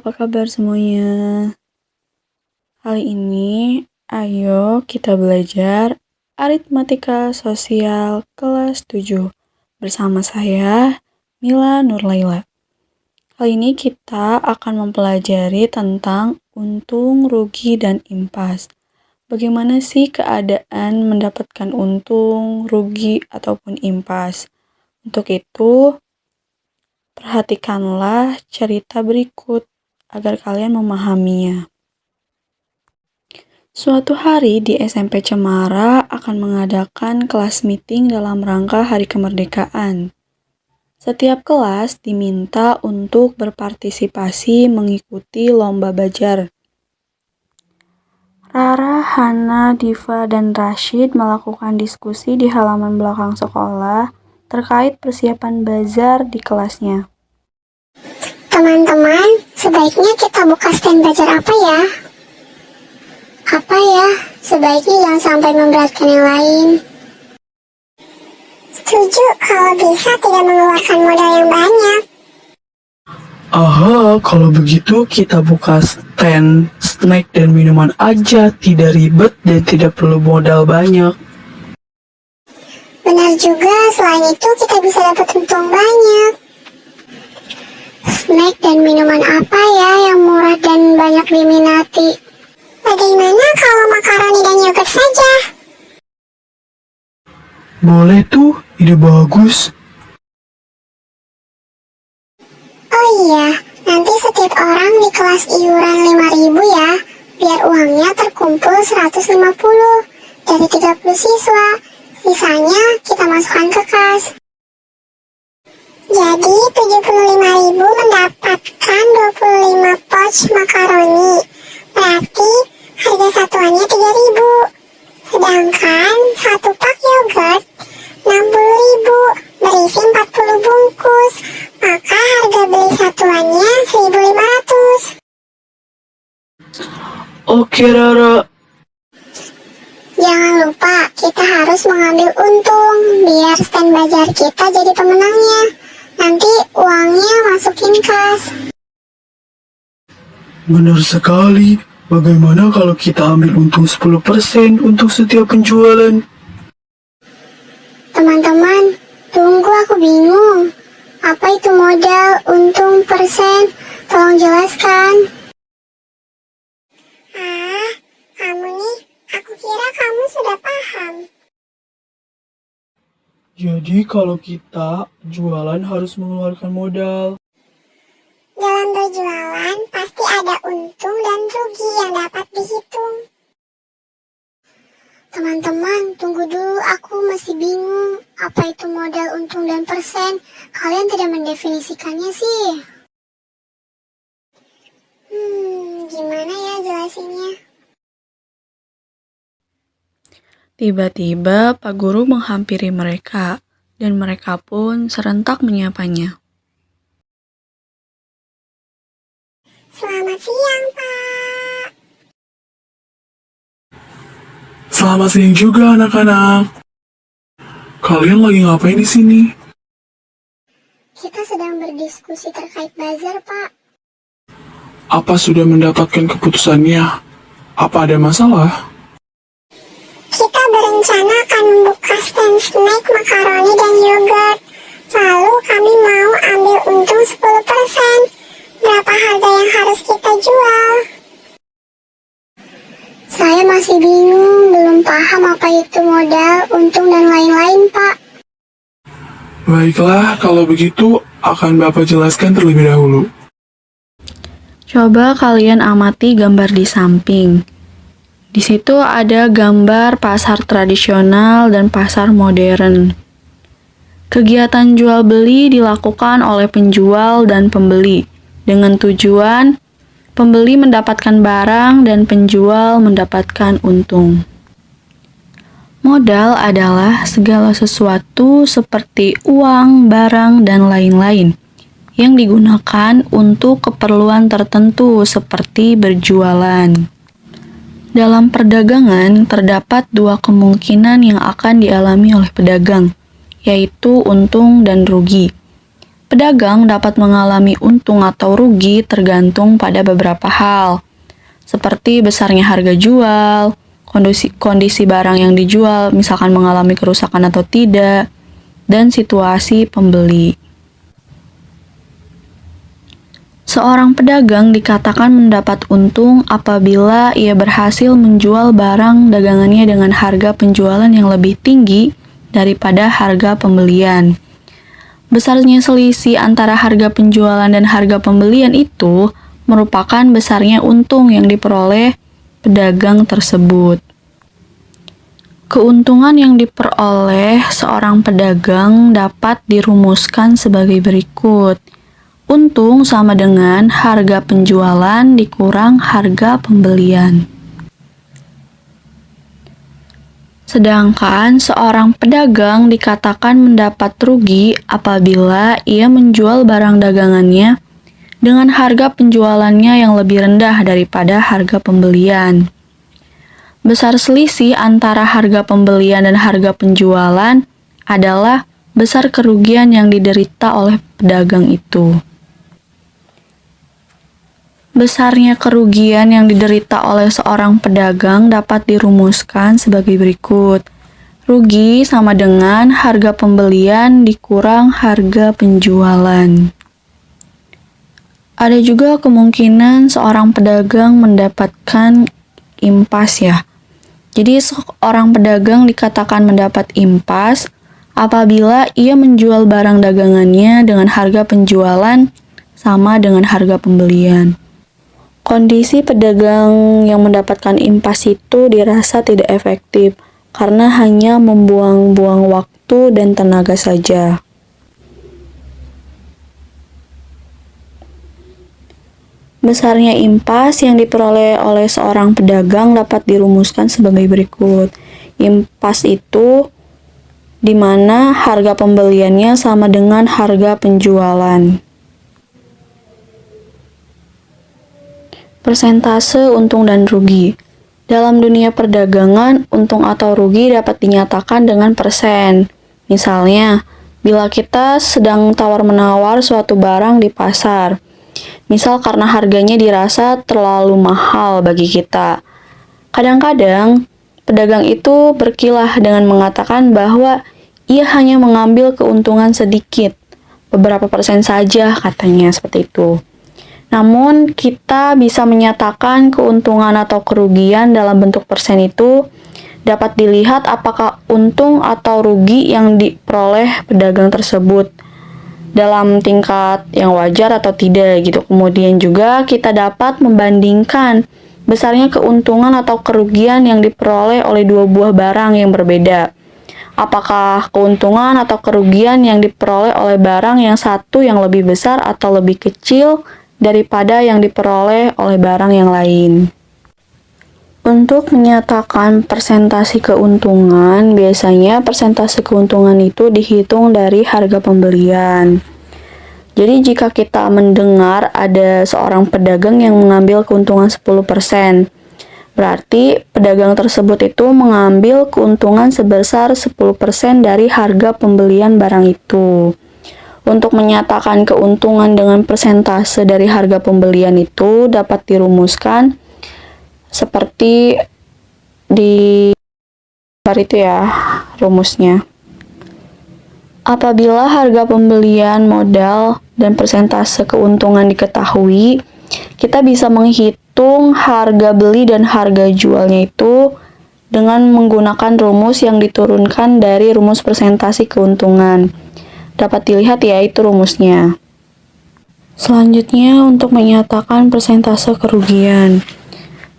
apa kabar semuanya? Kali ini, ayo kita belajar aritmatika sosial kelas 7 bersama saya, Mila Nurlaila. Kali ini kita akan mempelajari tentang untung, rugi, dan impas. Bagaimana sih keadaan mendapatkan untung, rugi, ataupun impas? Untuk itu, perhatikanlah cerita berikut agar kalian memahaminya. Suatu hari di SMP Cemara akan mengadakan kelas meeting dalam rangka Hari Kemerdekaan. Setiap kelas diminta untuk berpartisipasi mengikuti lomba bajar. Rara, Hana, Diva, dan Rashid melakukan diskusi di halaman belakang sekolah terkait persiapan bazar di kelasnya. Teman-teman, sebaiknya kita buka stand bajar apa ya? Sebaiknya jangan sampai memberatkan yang lain. Setuju, kalau bisa tidak mengeluarkan modal yang banyak. Aha, kalau begitu kita buka stand snack dan minuman aja, tidak ribet dan tidak perlu modal banyak. Benar juga, selain itu kita bisa dapat untung banyak. Snack dan minuman apa ya yang murah dan banyak diminati? Bagaimana kalau makaroni dan yogurt saja? Boleh tuh, ide bagus. Oh iya, nanti setiap orang di kelas iuran 5.000 ya, biar uangnya terkumpul 150 dari 30 siswa. Sisanya kita masukkan ke kas. Jadi 75.000 mendapatkan 25 pouch makaroni. Berarti harga satuannya 3.000. Sedangkan satu pak yogurt 60.000 berisi 40 bungkus. Maka harga beli satuannya 1.500. Oke Rara. Jangan lupa kita harus mengambil untung biar stand bajar kita jadi pemenangnya. Nanti uangnya masukin kas. Benar sekali. Bagaimana kalau kita ambil untung 10% untuk setiap penjualan? Teman-teman, tunggu, aku bingung. Apa itu modal, untung, persen? Tolong jelaskan. Kamu nih, aku kira kamu sudah paham. Jadi kalau kita jualan harus mengeluarkan modal. Dalam berjualan, pasti ada untung dan rugi yang dapat dihitung. Teman-teman, tunggu dulu, aku masih bingung. Apa itu modal, untung, dan persen? Kalian tidak mendefinisikannya sih. Gimana ya jelasinnya? Tiba-tiba Pak Guru menghampiri mereka, dan mereka pun serentak menyapanya. Selamat siang, Pak. Selamat siang juga anak-anak. Kalian lagi ngapain di sini? Kita sedang berdiskusi terkait bazar, Pak. Apa sudah mendapatkan keputusannya? Apa ada masalah? Kita berencana akan membuka stand snack, makaroni, dan yogurt. Lalu kami mau ambil untung 10%. Berapa harga yang harus kita jual? Saya masih bingung, belum paham apa itu modal, untung, dan lain-lain, Pak. Baiklah, kalau begitu akan Bapak jelaskan terlebih dahulu. Coba kalian amati gambar di samping. Di situ ada gambar pasar tradisional dan pasar modern. Kegiatan jual beli dilakukan oleh penjual dan pembeli dengan tujuan pembeli mendapatkan barang dan penjual mendapatkan untung. Modal adalah segala sesuatu seperti uang, barang, dan lain-lain yang digunakan untuk keperluan tertentu seperti berjualan. Dalam perdagangan, terdapat dua kemungkinan yang akan dialami oleh pedagang, yaitu untung dan rugi. Pedagang dapat mengalami untung atau rugi tergantung pada beberapa hal, seperti besarnya harga jual, kondisi barang yang dijual, misalkan mengalami kerusakan atau tidak, dan situasi pembeli. Seorang pedagang dikatakan mendapat untung apabila ia berhasil menjual barang dagangannya dengan harga penjualan yang lebih tinggi daripada harga pembelian. Besarnya selisih antara harga penjualan dan harga pembelian itu merupakan besarnya untung yang diperoleh pedagang tersebut. Keuntungan yang diperoleh seorang pedagang dapat dirumuskan sebagai berikut. Untung sama dengan harga penjualan dikurang harga pembelian. Sedangkan seorang pedagang dikatakan mendapat rugi apabila ia menjual barang dagangannya dengan harga penjualannya yang lebih rendah daripada harga pembelian. Besar selisih antara harga pembelian dan harga penjualan adalah besar kerugian yang diderita oleh pedagang itu. Besarnya kerugian yang diderita oleh seorang pedagang dapat dirumuskan sebagai berikut. Rugi sama dengan harga pembelian dikurang harga penjualan. Ada juga kemungkinan seorang pedagang mendapatkan impas ya. Jadi seorang pedagang dikatakan mendapat impas apabila ia menjual barang dagangannya dengan harga penjualan sama dengan harga pembelian. Kondisi pedagang yang mendapatkan impas itu dirasa tidak efektif karena hanya membuang-buang waktu dan tenaga saja. Besarnya impas yang diperoleh oleh seorang pedagang dapat dirumuskan sebagai berikut. Impas itu di mana harga pembeliannya sama dengan harga penjualan. Persentase untung dan rugi. Dalam dunia perdagangan, untung atau rugi dapat dinyatakan dengan persen. Misalnya, bila kita sedang tawar-menawar suatu barang di pasar, misal karena harganya dirasa terlalu mahal bagi kita. Kadang-kadang, pedagang itu berkilah dengan mengatakan bahwa ia hanya mengambil keuntungan sedikit, beberapa persen saja katanya seperti itu. Namun, kita bisa menyatakan keuntungan atau kerugian dalam bentuk persen itu dapat dilihat apakah untung atau rugi yang diperoleh pedagang tersebut dalam tingkat yang wajar atau tidak gitu. Kemudian juga kita dapat membandingkan besarnya keuntungan atau kerugian yang diperoleh oleh dua buah barang yang berbeda. Apakah keuntungan atau kerugian yang diperoleh oleh barang yang satu yang lebih besar atau lebih kecil daripada yang diperoleh oleh barang yang lain. Untuk menyatakan persentase keuntungan, biasanya persentase keuntungan itu dihitung dari harga pembelian. Jadi jika kita mendengar ada seorang pedagang yang mengambil keuntungan 10%, berarti pedagang tersebut itu mengambil keuntungan sebesar 10% dari harga pembelian barang itu. Untuk menyatakan keuntungan dengan persentase dari harga pembelian itu dapat dirumuskan seperti di gambar itu ya rumusnya. Apabila harga pembelian modal dan persentase keuntungan diketahui, kita bisa menghitung harga beli dan harga jualnya itu dengan menggunakan rumus yang diturunkan dari rumus persentase keuntungan. Dapat dilihat ya, itu rumusnya. Selanjutnya untuk menyatakan persentase kerugian.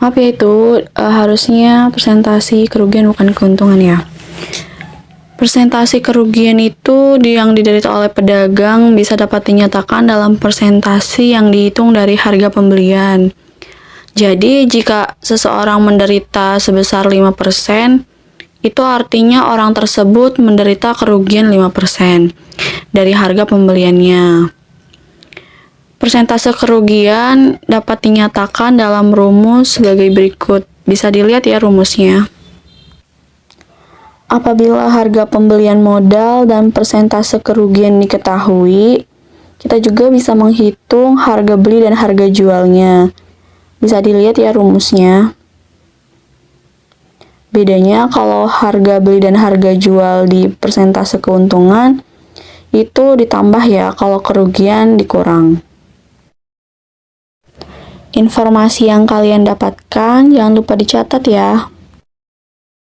Maaf ya, itu harusnya persentase kerugian bukan keuntungan ya. Persentase kerugian itu yang diderita oleh pedagang bisa dapat dinyatakan dalam persentase yang dihitung dari harga pembelian. Jadi jika seseorang menderita sebesar 5%, itu artinya orang tersebut menderita kerugian 5% dari harga pembeliannya. Persentase kerugian dapat dinyatakan dalam rumus sebagai berikut. Bisa dilihat ya rumusnya. Apabila harga pembelian modal dan persentase kerugian diketahui, Kita juga bisa menghitung harga beli dan harga jualnya. Bisa dilihat ya rumusnya. Bedanya kalau harga beli dan harga jual di persentase keuntungan, itu ditambah ya, kalau kerugian dikurang. Informasi yang kalian dapatkan jangan lupa dicatat ya.